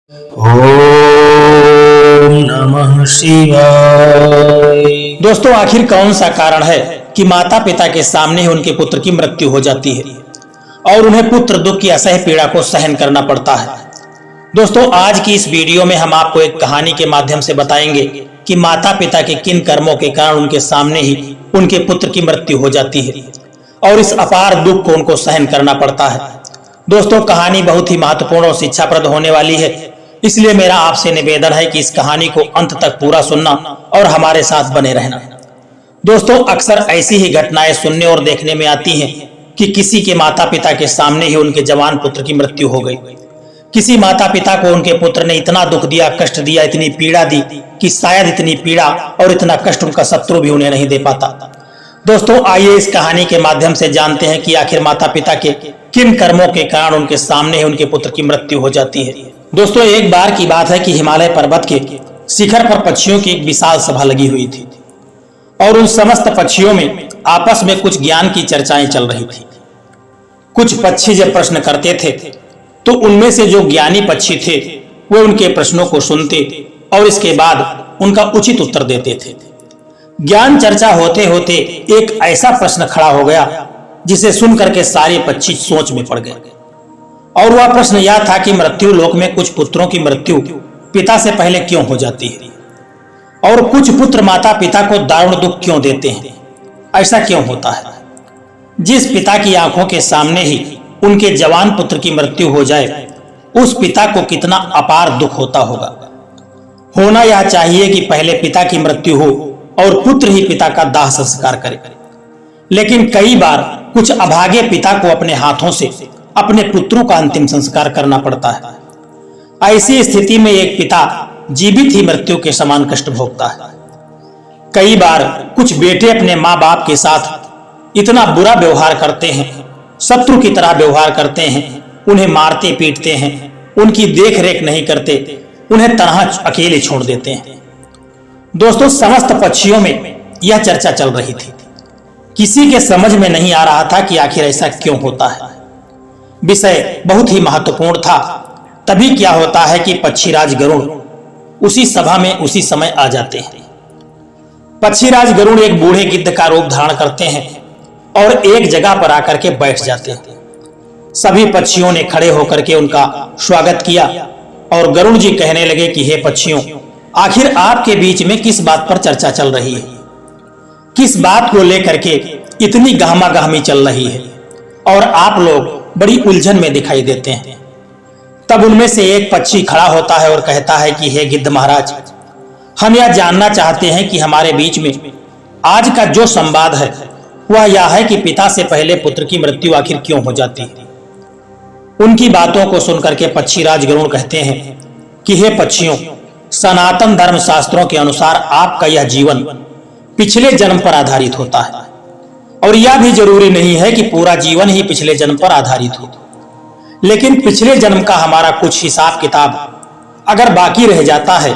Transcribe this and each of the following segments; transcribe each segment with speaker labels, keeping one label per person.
Speaker 1: ओम नमः शिवाय।
Speaker 2: दोस्तों, आखिर कौन सा कारण है कि माता पिता के सामने ही उनके पुत्र की मृत्यु हो जाती है और उन्हें पुत्र दुख की असह्य पीड़ा को सहन करना पड़ता है। दोस्तों, आज की इस वीडियो में हम आपको एक कहानी के माध्यम से बताएंगे कि माता पिता के किन कर्मों के कारण उनके सामने ही उनके पुत्र की मृत्यु हो जाती है और इस अपार दुख को उनको सहन करना पड़ता है। दोस्तों, कहानी बहुत ही महत्वपूर्ण और शिक्षाप्रद होने वाली है, इसलिए मेरा आपसे निवेदन है कि इस कहानी को अंत तक पूरा सुनना और हमारे साथ बने रहना। दोस्तों, अक्सर ऐसी ही घटनाएं सुनने और देखने में आती हैं कि किसी के माता पिता के सामने ही उनके जवान पुत्र की मृत्यु हो गई। किसी माता पिता को उनके पुत्र ने इतना दुख दिया, कष्ट दिया, इतनी पीड़ा दी कि शायद इतनी पीड़ा और इतना कष्ट उनका शत्रु भी उन्हें नहीं दे पाता। दोस्तों, आइए इस कहानी के माध्यम से जानते हैं कि आखिर माता पिता के किन कर्मों के कारण उनके सामने ही उनके पुत्र की मृत्यु हो जाती है। दोस्तों, एक बार की बात है कि हिमालय पर्वत के शिखर पर पक्षियों की एक विशाल सभा लगी हुई थी और उन समस्त पक्षियों में आपस में कुछ ज्ञान की चर्चाएं चल रही थी। कुछ पक्षी जब प्रश्न करते थे तो उनमें से जो ज्ञानी पक्षी थे वे उनके प्रश्नों को सुनते और इसके बाद उनका उचित उत्तर देते थे। ज्ञान चर्चा होते होते एक ऐसा प्रश्न खड़ा हो गया जिसे सुनकर के सारे पक्षी सोच में पड़ गए और वह प्रश्न यह था कि मृत्यु लोक में कुछ पुत्रों की मृत्यु पिता से पहले क्यों हो जाती है और कुछ पुत्र माता पिता को दारुण दुख क्यों देते हैं। ऐसा क्यों होता है? जिस पिता की आंखों के सामने ही उनके जवान पुत्र की मृत्यु हो जाए, उस पिता को कितना अपार दुख होता होगा। होना यह चाहिए कि पहले पिता की मृत्यु हो और पुत्र ही पिता का दाह संस्कार करे, लेकिन कई बार कुछ अभागे पिता को अपने हाथों से अपने पुत्रों का अंतिम संस्कार करना पड़ता है। ऐसी स्थिति में एक पिता जीवित ही मृत्यु के समान कष्ट भोगता है। कई बार कुछ बेटे अपने माँ बाप के साथ इतना बुरा व्यवहार करते हैं, शत्रु की तरह व्यवहार करते हैं, उन्हें मारते पीटते हैं, उनकी देख रेख नहीं करते, उन्हें तनहा अकेले छोड़ देते हैं। दोस्तों, समस्त पक्षियों में यह चर्चा चल रही थी। किसी के समझ में नहीं आ रहा था कि आखिर ऐसा क्यों होता है। विषय बहुत ही महत्वपूर्ण था। तभी क्या होता है कि पक्षीराज गरुड़ उसी सभा में उसी समय आ जाते हैं। पक्षीराज गरुड़ एक बूढ़े गिद्ध का रूप धारण करते हैं और एक जगह पर आकर के बैठ जाते हैं। सभी पक्षियों ने खड़े होकर के उनका स्वागत किया और गरुड़ जी कहने लगे कि हे पक्षियों, आखिर आपके बीच में किस बात पर चर्चा चल रही है? किस बात को लेकर के इतनी गहमा गहमी चल रही है और आप लोग बड़ी उलझन में दिखाई देते हैं। तब उनमें से एक पक्षी खड़ा होता है और कहता है कि हे गिद्ध महाराज, हम यह जानना चाहते हैं कि हमारे बीच में आज का जो संवाद है वह यह है कि पिता से पहले पुत्र की मृत्यु आखिर क्यों हो जाती है। उनकी बातों को सुनकर के पक्षीराज गरुड़ कहते हैं कि हे पक्षियों, सनातन धर्म शास्त्रों के अनुसार आपका यह जीवन पिछले जन्म पर आधारित होता है और यह भी जरूरी नहीं है कि पूरा जीवन ही पिछले जन्म पर आधारित हो, लेकिन पिछले जन्म का हमारा कुछ हिसाब किताब अगर बाकी रह जाता है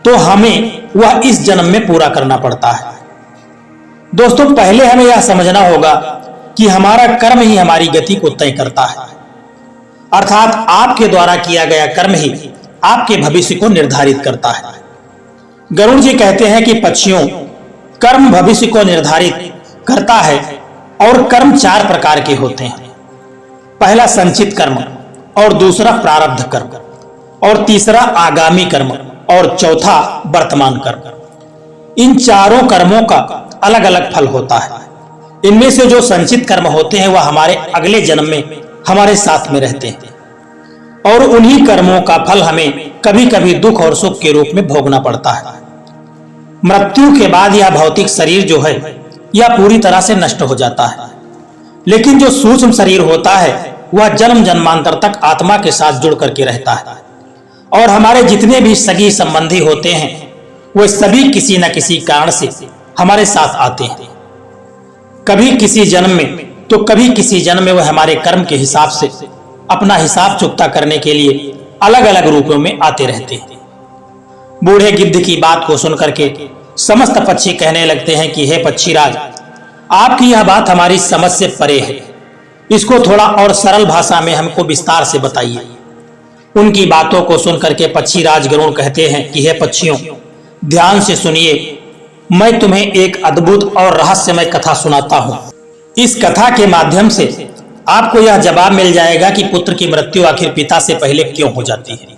Speaker 2: तो हमें वह इस जन्म में पूरा करना पड़ता है। दोस्तों, पहले हमें यह समझना होगा कि हमारा कर्म ही हमारी गति को तय करता है, अर्थात आपके द्वारा किया गया कर्म ही आपके भविष्य को निर्धारित करता है। गरुड़ जी कहते हैं कि पक्षियों, कर्म भविष्य को निर्धारित करता है और कर्म चार प्रकार के होते हैं। पहला संचित कर्म और दूसरा प्रारब्ध कर्म और तीसरा आगामी कर्म और चौथा वर्तमान कर्म। इन चारों कर्मों का अलग अलग फल होता है। इनमें से जो संचित कर्म होते हैं वह हमारे अगले जन्म में हमारे साथ में रहते हैं और उन्हीं कर्मों का फल हमें कभी कभी दुख और सुख के रूप में भोगना पड़ता है। मृत्यु के बाद यह भौतिक शरीर जो है यह पूरी तरह से नष्ट हो जाता है, लेकिन जो सूक्ष्म शरीर होता है वह जन्म जन्मांतर तक आत्मा के साथ जुड़ करके रहता है और हमारे जितने भी सगी संबंधी होते हैं वे सभी किसी न किसी कारण से हमारे साथ आते हैं। कभी किसी जन्म में तो कभी किसी जन्म में वह हमारे कर्म के हिसाब से अपना हिसाब चुकता करने के लिए अलग अलग रूपों में आते रहते हैं। बूढ़े गिद्ध की बात को सुनकर के समस्त पक्षी कहने लगते हैं कि हे पक्षीराज, आपकी यह बात हमारी समझ से परे है, इसको थोड़ा और सरल भाषा में हमको विस्तार से बताइए। उनकी बातों को सुनकर के पक्षीराज गरुड़ कहते हैं कि हे पक्षियों, ध्यान से सुनिए, मैं तुम्हें एक अद्भुत और रहस्यमय कथा सुनाता हूं। इस कथा के माध्यम से आपको यह जवाब मिल जाएगा कि पुत्र की मृत्यु आखिर पिता से पहले क्यों हो जाती है।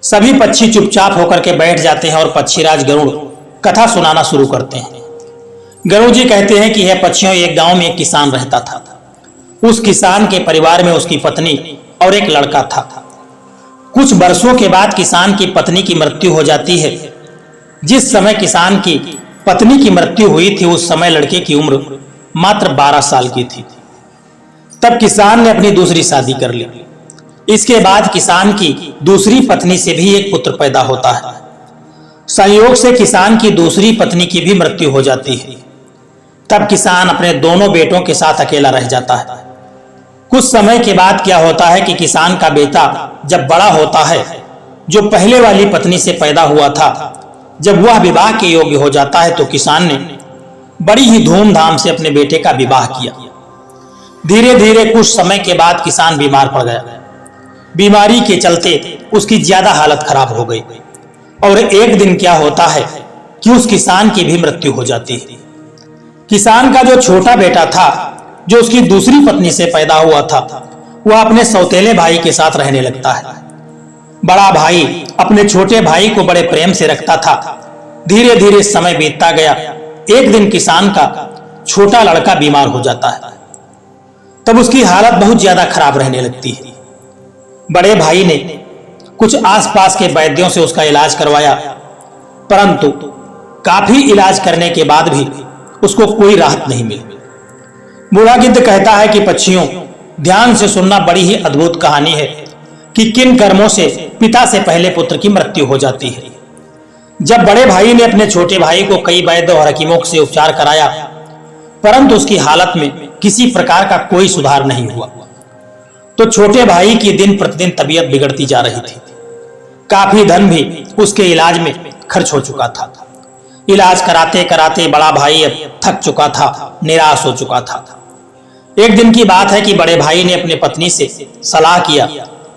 Speaker 2: सभी पक्षी चुपचाप होकर के बैठ जाते हैं और पक्षीराज गरुड़ कथा सुनाना शुरू करते हैं। गरुड़ जी कहते हैं कि हे पक्षियों, एक गांव में एक किसान रहता था। उस किसान के परिवार में उसकी पत्नी और एक लड़का था। कुछ वर्षों के बाद किसान की पत्नी की मृत्यु हो जाती है। जिस समय किसान की पत्नी की मृत्यु हुई थी उस समय लड़के की उम्र मात्र 12 साल की थी। तब किसान ने अपनी दूसरी शादी कर ली। इसके बाद किसान की दूसरी पत्नी से भी एक पुत्र पैदा होता है। संयोग से किसान की दूसरी पत्नी की भी मृत्यु हो जाती है। तब किसान अपने दोनों बेटों के साथ अकेला रह जाता है। कुछ समय के बाद क्या होता है कि किसान का बेटा जब बड़ा होता है, जो पहले वाली पत्नी से पैदा हुआ था, जब वह विवाह के योग्य हो जाता है तो किसान ने बड़ी ही धूमधाम से अपने बेटे का विवाह किया। धीरे धीरे कुछ समय के बाद किसान बीमार पड़ गया। बीमारी के चलते उसकी ज्यादा हालत खराब हो गई और एक दिन क्या होता है कि उस किसान की भी मृत्यु हो जाती है। किसान का जो छोटा बेटा था, जो उसकी दूसरी पत्नी से पैदा हुआ था, वह अपने सौतेले भाई के साथ रहने लगता है। बड़ा भाई अपने छोटे भाई को बड़े प्रेम से रखता था। धीरे धीरे समय बीतता गया। एक दिन किसान का छोटा लड़का बीमार हो जाता है। तब उसकी हालत बहुत ज्यादा खराब रहने लगती है। बड़े भाई ने कुछ आसपास के वैद्यों से उसका इलाज करवाया, परंतु काफी इलाज करने के बाद भी उसको कोई राहत नहीं मिली। बूढ़ा गिद्ध कहता है कि पक्षियों, ध्यान से सुनना, बड़ी ही अद्भुत कहानी है कि किन कर्मों से पिता से पहले पुत्र की मृत्यु हो जाती है। जब बड़े भाई ने अपने छोटे भाई को कई वैद्य और हकीमों से उपचार कराया, परंतु उसकी हालत में किसी प्रकार का कोई सुधार नहीं हुआ, तो छोटे भाई की दिन प्रतिदिन तबीयत बिगड़ती जा रही थी। काफी धन भी उसके इलाज में खर्च हो चुका था। इलाज कराते कराते बड़ा भाई अब थक चुका था, निराश हो चुका था। एक दिन की बात है कि बड़े भाई ने अपनी पत्नी से सलाह किया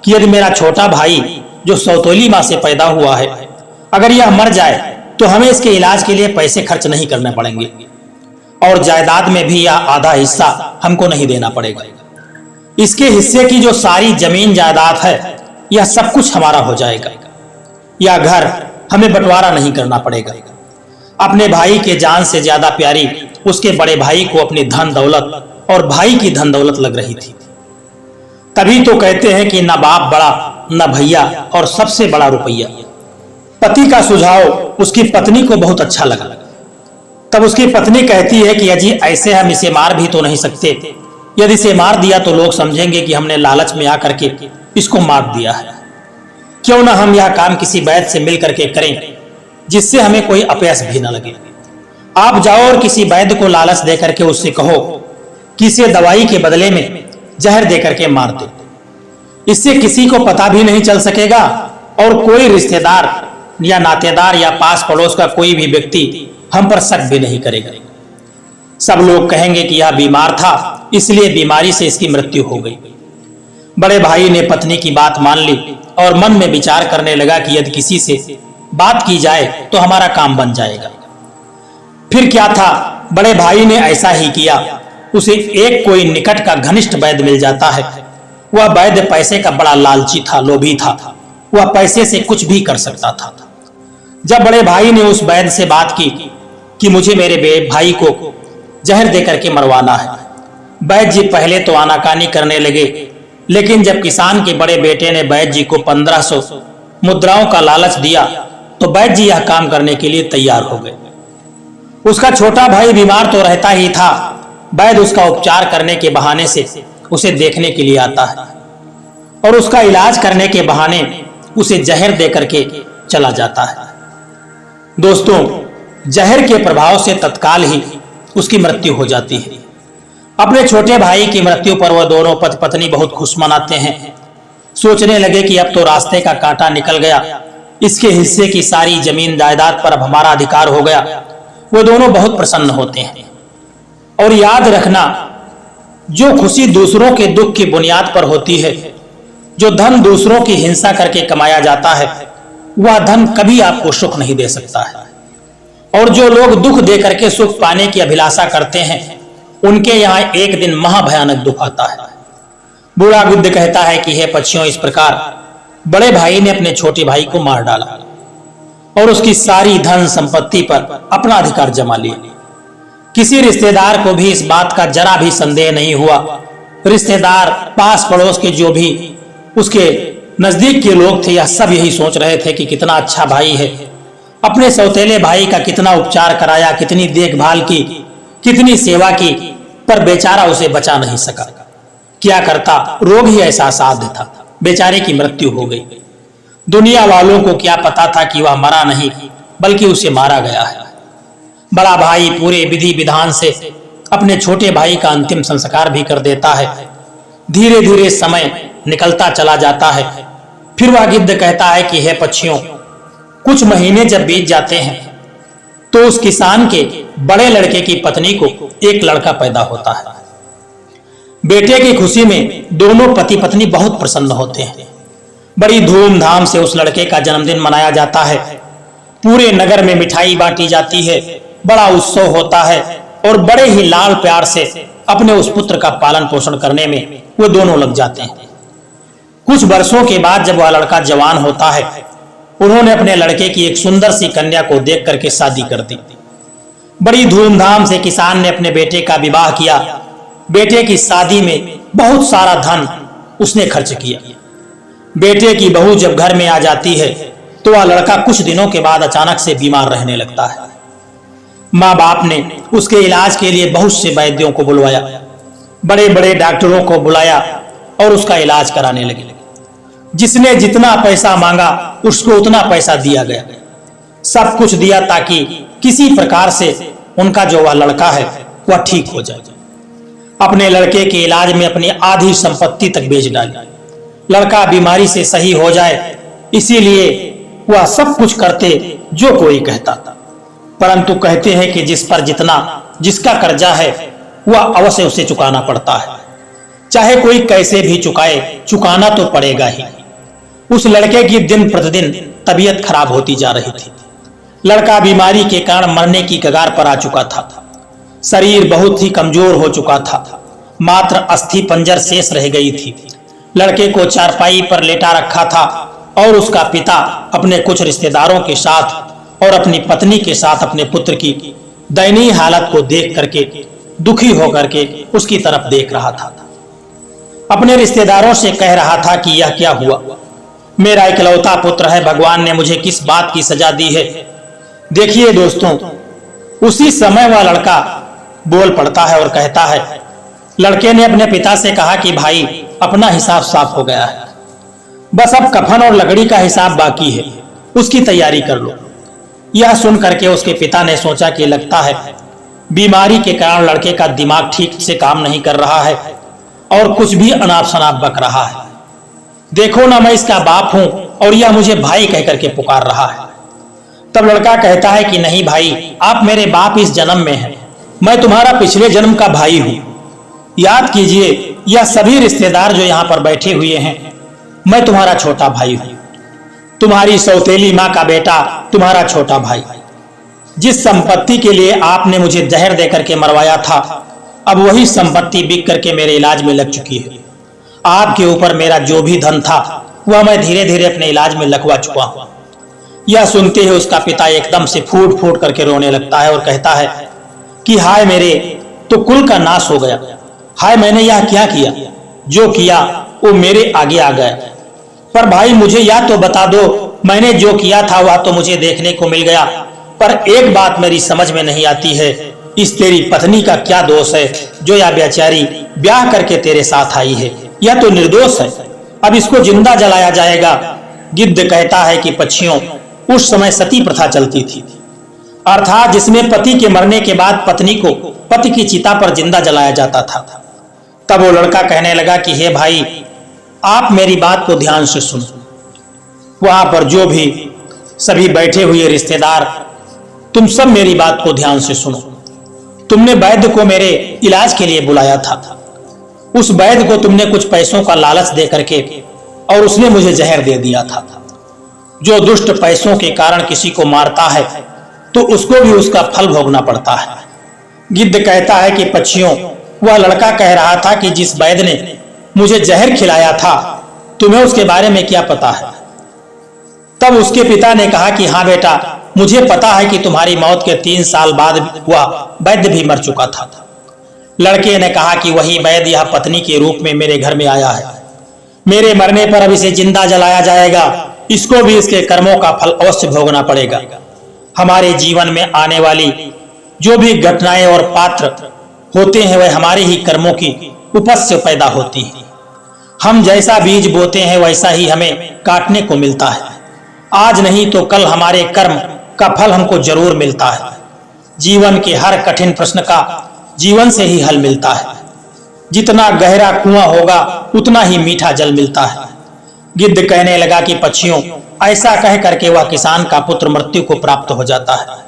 Speaker 2: कि यदि मेरा छोटा भाई जो सौतेली मां से पैदा हुआ है, अगर यह मर जाए तो हमें इसके इलाज के लिए पैसे खर्च नहीं करने पड़ेंगे और जायदाद में भी यह आधा हिस्सा हमको नहीं देना पड़ेगा। इसके हिस्से की जो सारी जमीन जायदाद है, यह सब कुछ हमारा हो जाएगा। यह घर हमें बंटवारा नहीं करना पड़ेगा। अपने भाई के जान से ज्यादा प्यारी उसके बड़े भाई को अपनी धन दौलत और भाई की धन दौलत लग रही थी। तभी तो कहते हैं कि न बाप बड़ा, न भैया, और सबसे बड़ा रुपया। पति का सुझाव उसकी पत्नी को बहुत अच्छा लगा। तब उसकी पत्नी कहती है कि अजी, ऐसे हम इसे मार भी तो नहीं सकते। यदि इसे मार दिया तो लोग समझेंगे कि हमने लालच में आकर के इसको मार दिया है। क्यों ना हम यह काम किसी वैद्य से मिल करके करें, जिससे हमें कोई अपयश भी न लगे। आप जाओ और किसी वैद्य को लालच दे करके उससे कहो कि इसे दवाई के बदले में जहर दे करके मार दे। इससे किसी को पता भी नहीं चल सकेगा और कोई रिश्तेदार या नातेदार या पास पड़ोस का कोई भी व्यक्ति हम पर शक भी नहीं करेगा। सब लोग कहेंगे कि यह बीमार था, इसलिए बीमारी से इसकी मृत्यु हो गई। बड़े भाई ने पत्नी की बात मान ली और मन में विचार करने लगा कि यदि किसी से बात की जाए तो हमारा काम बन जाएगा। फिर क्या था, बड़े भाई ने ऐसा ही किया। उसे एक कोई निकट का घनिष्ठ वैद्य मिल जाता है। वह वैद्य पैसे का बड़ा लालची था, लोभी था। वह पैसे से कुछ भी कर सकता था। जब बड़े भाई ने उस वैद्य से बात की कि मुझे मेरे भाई को जहर देकर के मरवाना है, वैद्य जी पहले तो आनाकानी करने लगे, लेकिन जब किसान के बड़े बेटे ने वैद्य जी को 1500 मुद्राओं का लालच दिया तो वैद्य जी यह काम करने के लिए तैयार हो गए। उसका छोटा भाई बीमार तो रहता ही था, वैद्य उसका उपचार करने के बहाने से उसे देखने के लिए आता है और उसका इलाज करने के बहाने उसे जहर देकर के चला जाता है। दोस्तों, जहर के प्रभाव से तत्काल ही उसकी मृत्यु हो जाती है। अपने छोटे भाई की मृत्यु पर वह दोनों पति पत्नी बहुत खुश मनाते हैं। सोचने लगे कि अब तो रास्ते का कांटा निकल गया, इसके हिस्से की सारी जमीन जायदाद पर अब हमारा अधिकार हो गया। वो दोनों बहुत प्रसन्न होते हैं। और याद रखना, जो खुशी दूसरों के दुख की बुनियाद पर होती है जो धन दूसरों की हिंसा करके कमाया जाता है, वह धन कभी आपको सुख नहीं दे सकता है। और जो लोग दुख दे करके सुख पाने की अभिलाषा करते हैं, उनके यहाँ एक दिन महाभयानक दुख आता है। बूढ़ा गिद्ध कहता है कि हे पक्षियों, इस प्रकार बड़े भाई ने अपने छोटे भाई को मार डाला और उसकी सारी धन संपत्ति पर अपना अधिकार जमा लिया। किसी रिश्तेदार को भी इस बात का जरा भी संदेह नहीं हुआ। रिश्तेदार, पास पड़ोस के जो भी उसके नजदीक के लोग थे, यह सब यही सोच रहे थे कि कितना अच्छा भाई है, अपने सौतेले भाई का कितना उपचार कराया, कितनी देखभाल की, कितनी सेवा की, पर बेचारा उसे बचा नहीं सका। क्या करता, रोग ही ऐसा साध्य था, बेचारे की मृत्यु हो गई। दुनिया वालों को क्या पता था कि वह मरा नहीं बल्कि उसे मारा गया है। बड़ा भाई पूरे विधि विधान से अपने छोटे भाई का अंतिम संस्कार भी कर देता है। धीरे धीरे समय निकलता चला जाता है। फिर वह गिद्ध कहता है कि हे पक्षियों, कुछ महीने जब बीत जाते हैं तो उस किसान के बड़े लड़के की पत्नी को एक लड़का पैदा होता है। बेटे की खुशी में दोनों पति पत्नी बहुत प्रसन्न होते हैं। बड़ी धूमधाम से उस लड़के का जन्मदिन मनाया जाता है। पूरे नगर में मिठाई बांटी जाती है, बड़ा उत्सव होता है और बड़े ही लाल प्यार से अपने उस पुत्र का पालन पोषण करने में वो दोनों लग जाते हैं। कुछ वर्षों के बाद जब वह लड़का जवान होता है, उन्होंने अपने लड़के की एक सुंदर सी कन्या को देख करके शादी कर दी। बड़ी धूमधाम से किसान ने अपने बेटे का विवाह किया। बेटे की शादी में बहुत सारा धन उसने खर्च किया। बेटे की बहू जब घर में आ जाती है तो वह लड़का कुछ दिनों के बाद अचानक से बीमार रहने लगता है। माँ बाप ने उसके इलाज के लिए बहुत से वैद्यों को बुलवाया, बड़े बड़े डॉक्टरों को बुलाया और उसका इलाज कराने लगे। जिसने जितना पैसा मांगा उसको उतना पैसा दिया गया। सब कुछ दिया ताकि किसी प्रकार से उनका जो वह लड़का है वह ठीक हो जाए। अपने लड़के के इलाज में अपनी आधी संपत्ति तक बेच डाली, लड़का बीमारी से सही हो जाए, इसीलिए वह सब कुछ करते जो कोई कहता था। परंतु कहते हैं कि जिस पर जिसका कर्जा है वह अवश्य उसे चुकाना पड़ता है, चाहे कोई कैसे भी चुकाए, चुकाना तो पड़ेगा ही। उस लड़के की दिन प्रतिदिन तबीयत खराब होती जा रही थी। लड़का बीमारी के कारण मरने की कगार पर आ चुका था। शरीर बहुत ही कमजोर हो चुका था, मात्र अस्थि पंजर शेष रह गई थी। लड़के को चारपाई पर लेटा रखा था और उसका पिता अपने कुछ रिश्तेदारों के साथ और अपनी पत्नी के साथ अपने पुत्र की दयनीय हालत को देख करके दुखी होकर के उसकी तरफ देख रहा था। अपने रिश्तेदारों से कह रहा था कि यह क्या हुआ, मेरा इकलौता पुत्र है, भगवान ने मुझे किस बात की सजा दी है। देखिए दोस्तों, उसी समय वह लड़का बोल पड़ता है और कहता है, लड़के ने अपने पिता से कहा कि भाई अपना हिसाब साफ हो गया है, बस अब कफन और लकड़ी का हिसाब बाकी है, उसकी तैयारी कर लो। यह सुन करके उसके पिता ने सोचा कि लगता है बीमारी के कारण लड़के का दिमाग ठीक से काम नहीं कर रहा है और कुछ भी अनाप शनाप बक रहा है। देखो ना, मैं इसका बाप हूं और यह मुझे भाई कह करके पुकार रहा है। तब लड़का कहता है कि नहीं भाई, आप मेरे बाप इस जन्म में हैं, मैं तुम्हारा पिछले जन्म का भाई हूं। याद कीजिए, यह सभी रिश्तेदार जो यहाँ पर बैठे हुए हैं, मैं तुम्हारा छोटा भाई हूं, तुम्हारी सौतेली माँ का बेटा, तुम्हारा छोटा भाई। जिस संपत्ति के लिए आपने मुझे जहर देकर के मरवाया था, अब वही संपत्ति बिक करके मेरे इलाज में लग चुकी है। आपके ऊपर मेरा जो भी धन था वह मैं धीरे धीरे अपने इलाज में लगवा चुका हूं। यह सुनते ही उसका पिता एकदम से फूट फूट करके रोने लगता है और कहता है कि हाय मेरे तो कुल का नाश हो गया, हाय मैंने यह क्या किया, जो किया वो मेरे आगे आ गया। पर भाई मुझे यह तो बता दो, मैंने जो किया था वह तो मुझे देखने को मिल गया, पर एक बात मेरी समझ में नहीं आती है, इस तेरी पत्नी का क्या दोष है जो यह बेचारी ब्याह करके तेरे साथ आई है, यह तो निर्दोष है, अब इसको जिंदा जलाया जाएगा। गिद्ध कहता है कि पक्षियों, उस समय सती प्रथा चलती थी, अर्थात जिसमें पति के मरने के बाद पत्नी को पति की चिता पर जिंदा जलाया जाता था। तब वो लड़का कहने लगा कि हे भाई, आप मेरी बात को ध्यान से सुनो। वहां पर जो भी सभी बैठे हुए रिश्तेदार, तुम सब मेरी बात को ध्यान से सुनो। तुमने वैद्य को मेरे इलाज के लिए बुलाया था, उस वैद्य को तुमने कुछ पैसों का लालच दे करके और उसने मुझे जहर दे दिया था। जो दुष्ट पैसों के कारण किसी को मारता है तो उसको भी उसका फल भोगना पड़ता है। गिद्ध कहता है कि पक्षियों, वह लड़का कह रहा था कि जिस वैद्य ने मुझे जहर खिलाया था, तुम्हें उसके बारे में क्या पता है? तब उसके पिता ने कहा कि हाँ बेटा, मुझे पता है कि तुम्हारी मौत के 3 साल बाद वह वैद्य भी मर चुका था। लड़के ने कहा कि वही वैद्य यह पत्नी के रूप में मेरे घर में आया है। मेरे मरने पर अब इसे जिंदा जलाया जाएगा, इसको भी इसके कर्मों का फल अवश्य भोगना पड़ेगा। हमारे जीवन में आने वाली जो भी घटनाएं और पात्र होते हैं वह हमारे ही कर्मों की उपज से पैदा होती है। हम जैसा बीज बोते हैं वैसा ही हमें काटने को मिलता है। आज नहीं तो कल हमारे कर्म का फल हमको जरूर मिलता है। जीवन के हर कठिन प्रश्न का जीवन से ही हल मिलता है। जितना गहरा कुआं होगा उतना ही मीठा जल मिलता है। गिद्ध कहने लगा कि पक्षियों, ऐसा कह करके वह किसान का पुत्र मृत्यु को प्राप्त हो जाता है।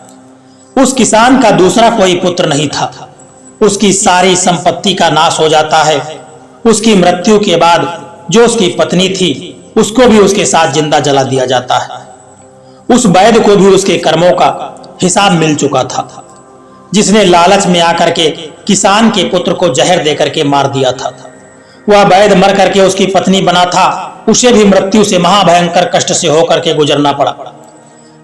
Speaker 2: उस किसान का दूसरा कोई पुत्र नहीं था। उसकी सारी संपत्ति का नाश हो जाता है। उसकी मृत्यु के बाद जो उसकी पत्नी थी उसको भी उसके साथ जिंदा जला दिया जाता है। उस वैद्य को भी उसके कर्मों का हिसाब मिल चुका था, जिसने लालच में आकर के किसान के पुत्र को जहर देकर के मार दिया था। वह वैद्य मर करके उसकी पत्नी बना था, उसे भी मृत्यु से महाभयंकर कष्ट से होकर के गुजरना पड़ा।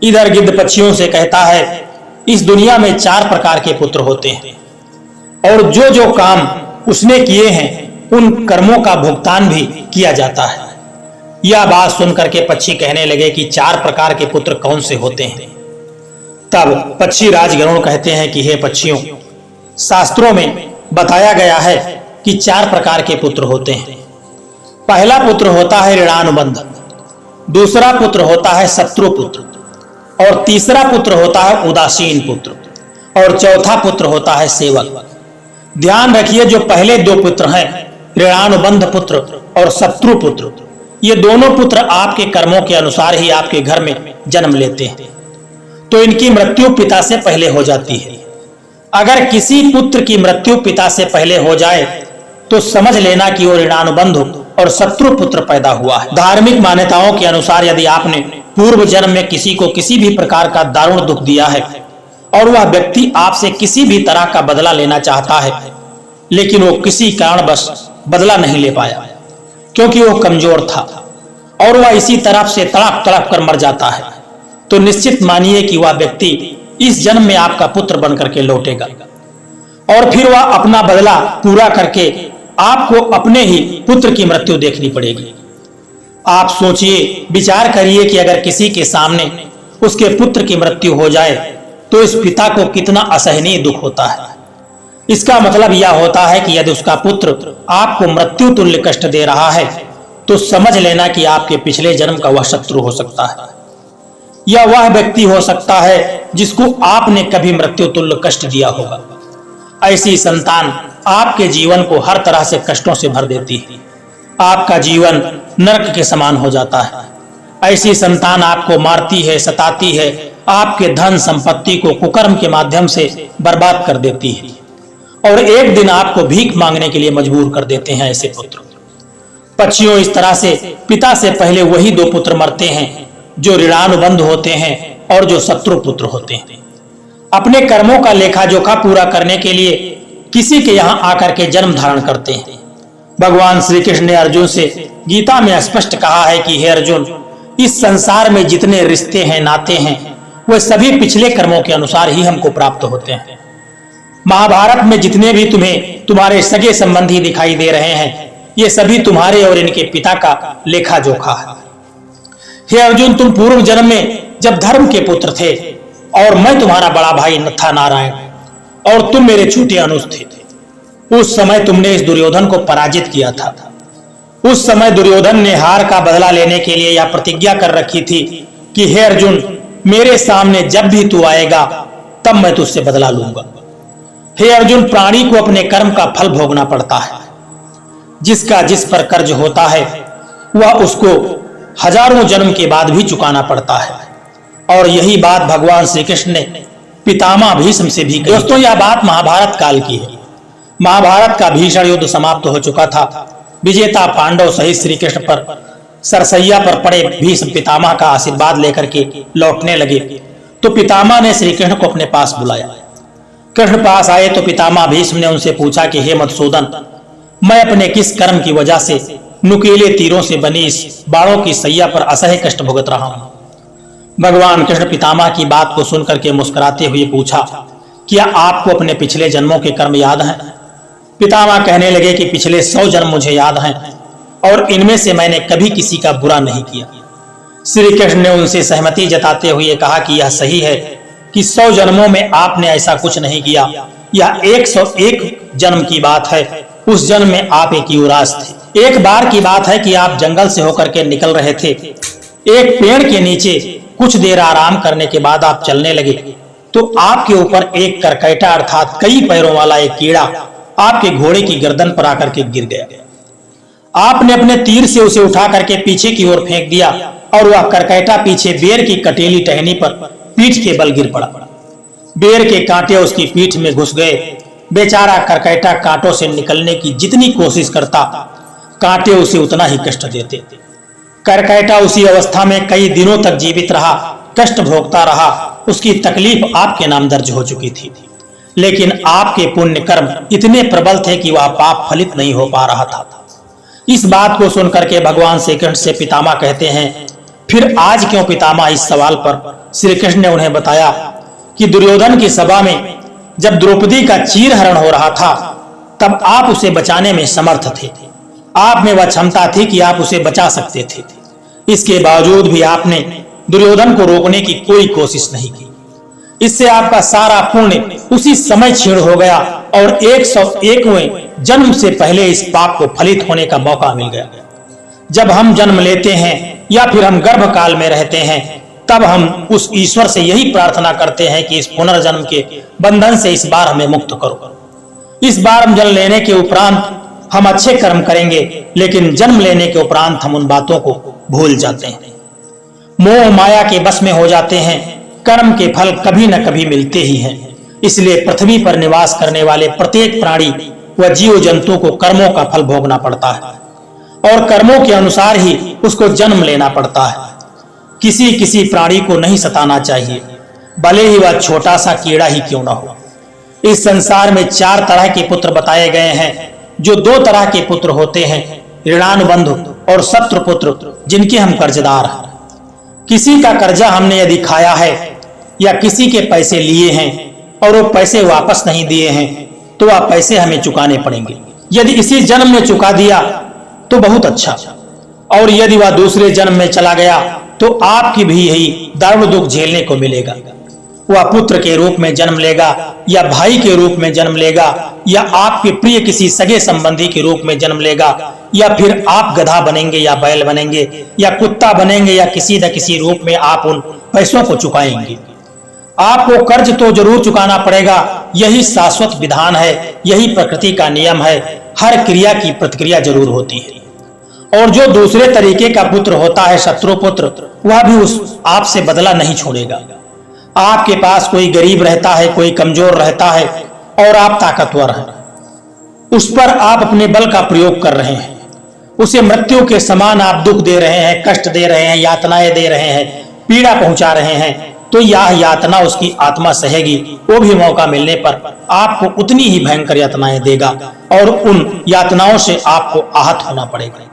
Speaker 2: इधर गिद्ध पक्षियों से कहता है, इस दुनिया में 4 प्रकार के पुत्र होते हैं और जो जो काम उसने किए हैं उन कर्मों का भुगतान भी किया जाता है। यह बात सुनकर के पक्षी कहने लगे कि 4 प्रकार के पुत्र कौन से होते हैं? तब पक्षी राज गरुड़ कहते हैं कि हे पक्षियों, शास्त्रों में बताया गया है कि 4 प्रकार के पुत्र होते हैं। पहला पुत्र होता है ऋणानुबंध, दूसरा पुत्र होता है शत्रु पुत्र, और तीसरा पुत्र होता है उदासीन पुत्र, और चौथा पुत्र होता है सेवक। ध्यान रखिए, जो पहले 2 पुत्र हैं, ऋणानुबंध पुत्र और शत्रु पुत्र, ये दोनों पुत्र आपके कर्मों के अनुसार ही आपके घर में जन्म लेते हैं, तो इनकी मृत्यु पिता से पहले हो जाती है। अगर किसी पुत्र की मृत्यु पिता से पहले हो जाए तो समझ लेना कि वो ऋणानुबंध और शत्रु पुत्र पैदा हुआ है। धार्मिक मान्यताओं के अनुसार यदि आपने पूर्व जन्म में किसी को किसी भी प्रकार का दारुण दुख दिया है और वह व्यक्ति आपसे किसी भी तरह का बदला लेना चाहता है, लेकिन वो किसी कारणवश बदला नहीं ले पाया क्योंकि वो कमजोर था और वह इसी तरफ से तड़प तड़प कर मर जाता है, तो निश्चित मानिए कि वह व्यक्ति इस जन्म में आपका पुत्र बनकर के लौटेगा और फिर वह अपना बदला पूरा करके आपको अपने ही पुत्र की मृत्यु देखनी पड़ेगी। आप सोचिए, विचार करिए कि अगर किसी के सामने उसके पुत्र की मृत्यु हो जाए तो इस पिता को कितना असहनीय दुख होता है। इसका मतलब यह होता है कि यदि उसका पुत्र आपको मृत्यु तुल्य कष्ट दे रहा है तो समझ लेना कि आपके पिछले जन्म का वह शत्रु हो सकता है, या वह व्यक्ति हो सकता है जिसको आपने कभी मृत्यु तुल्य कष्ट दिया होगा। ऐसी संतान आपके जीवन को हर तरह से कष्टों से भर देती है। आपका जीवन नरक के समान हो जाता है। ऐसी संतान आपको मारती है, सताती है, आपके धन संपत्ति को कुकर्म के माध्यम से बर्बाद कर देती है और एक दिन आपको भीख मांगने के लिए मजबूर कर देते हैं ऐसे पुत्र। पक्षियों, इस तरह से पिता से पहले वही 2 पुत्र मरते हैं जो ऋणानुबंध होते हैं और जो शत्रु पुत्र होते हैं। अपने कर्मों का लेखा जोखा पूरा करने के लिए किसी के यहाँ आकर के जन्म धारण करते हैं। भगवान श्री कृष्ण ने अर्जुन से गीता में स्पष्ट कहा है कि हे अर्जुन, इस संसार में जितने रिश्ते हैं, नाते हैं, वे सभी पिछले कर्मों के अनुसार ही हमको प्राप्त होते हैं। महाभारत में जितने भी तुम्हें तुम्हारे सगे संबंधी दिखाई दे रहे हैं, ये सभी तुम्हारे और इनके पिता का लेखा जोखा है। हे अर्जुन, तुम पूर्व जन्म में जब धर्म के पुत्र थे और मैं तुम्हारा बड़ा भाई था नारायण और तुम मेरे छोटे अनुज थे, उस समय तुमने इस दुर्योधन को पराजित किया था। उस समय दुर्योधन ने हार का बदला लेने के लिए यह प्रतिज्ञा कर रखी थी कि हे अर्जुन, मेरे सामने जब भी तू आएगा तब मैं तुझसे बदला लूंगा। हे अर्जुन, प्राणी को अपने कर्म का फल भोगना पड़ता है। जिसका जिस पर कर्ज होता है वह उसको हजारों जन्म के बाद भी चुकाना पड़ता है। और यही बात भगवान श्री कृष्ण ने पितामह भीष्म से भी कही। दोस्तों, यह बात महाभारत काल की है। महाभारत का भीषण युद्ध समाप्त हो चुका था। विजेता पांडव सहित श्री कृष्ण पर सरसैया पर पड़े भीष्म पितामह का आशीर्वाद लेकर के लौटने लगे तो पितामह ने श्री कृष्ण को अपने पास बुलाया। कृष्ण पास आए तो पितामह भीष्म ने उनसे पूछा कि हे मधुसूदन, मैं अपने किस कर्म की वजह से नुकीले तीरों से बनी इस बाणों की सैया पर असह्य कष्ट भुगत रहा हूं। भगवान कृष्ण पितामह की बात को सुनकर के मुस्कुराते हुए पूछा, क्या आपको अपने पिछले जन्मों के कर्म याद हैं? पितामह कहने लगे कि पिछले 100 जन्म मुझे याद हैं और इनमें से मैंने कभी किसी का बुरा नहीं किया। श्री कृष्ण ने उनसे सहमति जताते हुए कहा कि यह सही है कि 100 जन्मों में आपने ऐसा कुछ नहीं किया। यह 101 जन्म की बात है। उस जन्म में आप एक युवराज थे। एक बार की बात है कि आप जंगल से होकर के निकल रहे थे। एक पेड़ के नीचे कुछ देर आराम करने के बाद आप चलने लगे तो आपके ऊपर एक करकैटा अर्थात कई पैरों वाला एक कीड़ा आपके घोड़े की गर्दन पर आकर के गिर गया। आपने अपने तीर से उसे उठा करके पीछे की ओर फेंक दिया और वह करकैटा पीछे बेर की कटेली टहनी पर पीठ के बल गिर पड़ा। बेर के कांटे उसकी पीठ में घुस गए। बेचारा करकैटा कांटों से निकलने की जितनी कोशिश करता, कांटे उसे उतना ही कष्ट देते। करकैटा उसी अवस्था में कई दिनों तक जीवित रहा, कष्ट भोगता रहा। उसकी तकलीफ आपके नाम दर्ज हो चुकी थी, लेकिन आपके पुण्य कर्म इतने प्रबल थे कि वह पाप फलित नहीं हो पा रहा था। इस बात को सुनकर के भगवान श्री कृष्ण से पितामह कहते हैं, फिर आज क्यों पितामह? इस सवाल पर श्री कृष्ण ने उन्हें बताया कि दुर्योधन की सभा में जब द्रौपदी का चीरहरण हो रहा था तब आप उसे बचाने में समर्थ थे। आप में वह क्षमता थी कि आप उसे बचा सकते थे। इसके बावजूद भी आपने दुर्योधन को रोकने की कोई कोशिश नहीं की। इससे आपका सारा पुण्य उसी समय क्षीण हो गया और 101वें जन्म से पहले इस पाप को फलित होने का मौका मिल गया। जब हम जन्म लेते हैं या फिर हम गर्भ काल में रहते हैं तब हम उस ईश्वर से यही प्रार्थना करते हैं कि इस पुनर्जन्म के बंधन से इस बार हमें मुक्त करो। इस बार हम जन्म लेने के उपरांत हम अच्छे कर्म करेंगे, लेकिन जन्म लेने के उपरांत हम उन बातों को भूल जाते हैं, मोह माया के बस में हो जाते हैं। कर्म के फल कभी न कभी मिलते ही हैं। इसलिए पृथ्वी पर निवास करने वाले प्रत्येक प्राणी व जीव जंतु को कर्मों का फल भोगना पड़ता है और कर्मों के अनुसार ही उसको जन्म लेना पड़ता है। किसी किसी प्राणी को नहीं सताना चाहिए, भले ही वह छोटा सा कीड़ा ही क्यों ना हो। इस संसार में 4 तरह के पुत्र बताए गए हैं, जो 2 तरह के पुत्र होते हैं, ऋणानुबंधु और शत्रु पुत्र, जिनके हम कर्जदार हैं। किसी का कर्जा हमने यदि खाया है या किसी के पैसे लिए हैं और वो पैसे वापस नहीं दिए हैं तो वह पैसे हमें चुकाने पड़ेंगे। यदि इसी जन्म में चुका दिया तो बहुत अच्छा, और यदि वह दूसरे जन्म में चला गया तो आपकी भी यही दारुण दुख झेलने को मिलेगा। वह पुत्र के रूप में जन्म लेगा या भाई के रूप में जन्म लेगा या आपके प्रिय किसी सगे संबंधी के रूप में जन्म लेगा, या फिर आप गधा बनेंगे या बैल बनेंगे या कुत्ता बनेंगे या किसी न किसी रूप में आप उन पैसों को चुकाएंगे। आपको कर्ज तो जरूर चुकाना पड़ेगा। यही शाश्वत विधान है, यही प्रकृति का नियम है। हर क्रिया की प्रतिक्रिया जरूर होती है। और जो दूसरे तरीके का पुत्र होता है, शत्रु पुत्र, वह भी उस आपसे बदला नहीं छोड़ेगा। आपके पास कोई गरीब रहता है, कोई कमजोर रहता है और आप ताकतवर हैं, उस पर आप अपने बल का प्रयोग कर रहे हैं, उसे मृत्यु के समान आप दुख दे रहे हैं, कष्ट दे रहे हैं, यातनाएं दे रहे हैं, पीड़ा पहुंचा रहे हैं, तो यह यातना उसकी आत्मा सहेगी। वो भी मौका मिलने पर आपको उतनी ही भयंकर यातनाएं देगा और उन यातनाओं से आपको आहत होना पड़ेगा।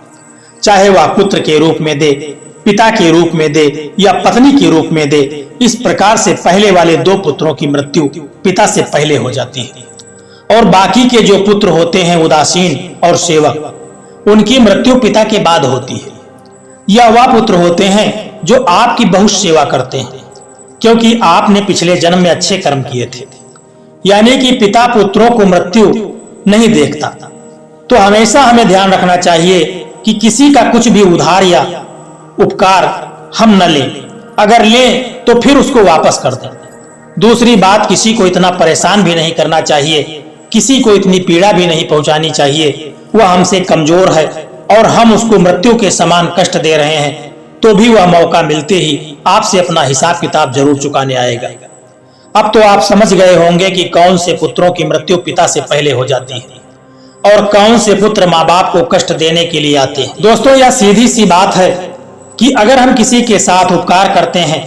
Speaker 2: चाहे वह पुत्र के रूप में दे, पिता के रूप में दे या पत्नी के रूप में दे। इस प्रकार से पहले वाले 2 पुत्रों की मृत्यु पिता से पहले हो जाती है और बाकी के जो पुत्र होते हैं उदासीन और सेवक, उनकी मृत्यु पिता के बाद होती है। या वह पुत्र होते हैं जो आपकी बहुत सेवा करते हैं क्योंकि आपने पिछले जन्म में अच्छे कर्म किए थे। यानी कि पिता पुत्रों को मृत्यु नहीं देखता। तो हमेशा हमें ध्यान रखना चाहिए कि किसी का कुछ भी उधार या उपकार हम न लें। अगर लें तो फिर उसको वापस कर दें। दूसरी बात, किसी को इतना परेशान भी नहीं करना चाहिए, किसी को इतनी पीड़ा भी नहीं पहुंचानी चाहिए। वह हमसे कमजोर है और हम उसको मृत्यु के समान कष्ट दे रहे हैं, तो भी वह मौका मिलते ही आपसे अपना हिसाब किताब जरूर चुकाने आएगा। अब तो आप समझ गए होंगे कि कौन से पुत्रों की मृत्यु पिता से पहले हो जाती है और कौन से पुत्र माँ बाप को कष्ट देने के लिए आते हैं। दोस्तों, यह सीधी सी बात है कि अगर हम किसी के साथ उपकार करते हैं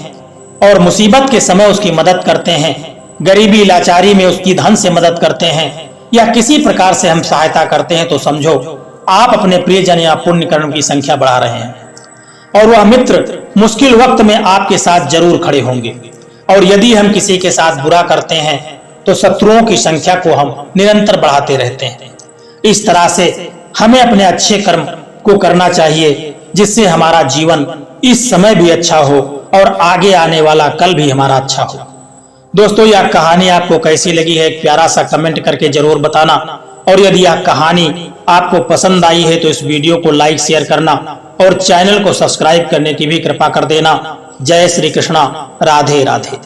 Speaker 2: और मुसीबत के समय उसकी मदद करते हैं, गरीबी लाचारी में उसकी धन से मदद करते हैं या किसी प्रकार से हम सहायता करते हैं, तो समझो आप अपने प्रियजन या पुण्य कर्म की संख्या बढ़ा रहे हैं और वह मित्र मुश्किल वक्त में आपके साथ जरूर खड़े होंगे। और यदि हम किसी के साथ बुरा करते हैं तो शत्रुओं की संख्या को हम निरंतर बढ़ाते रहते हैं। इस तरह से हमें अपने अच्छे कर्म को करना चाहिए, जिससे हमारा जीवन इस समय भी अच्छा हो और आगे आने वाला कल भी हमारा अच्छा हो। दोस्तों, यह कहानी आपको कैसी लगी है एक प्यारा सा कमेंट करके जरूर बताना। और यदि यह कहानी आपको पसंद आई है तो इस वीडियो को लाइक शेयर करना और चैनल को सब्सक्राइब करने की भी कृपा कर देना। जय श्री कृष्णा, राधे राधे।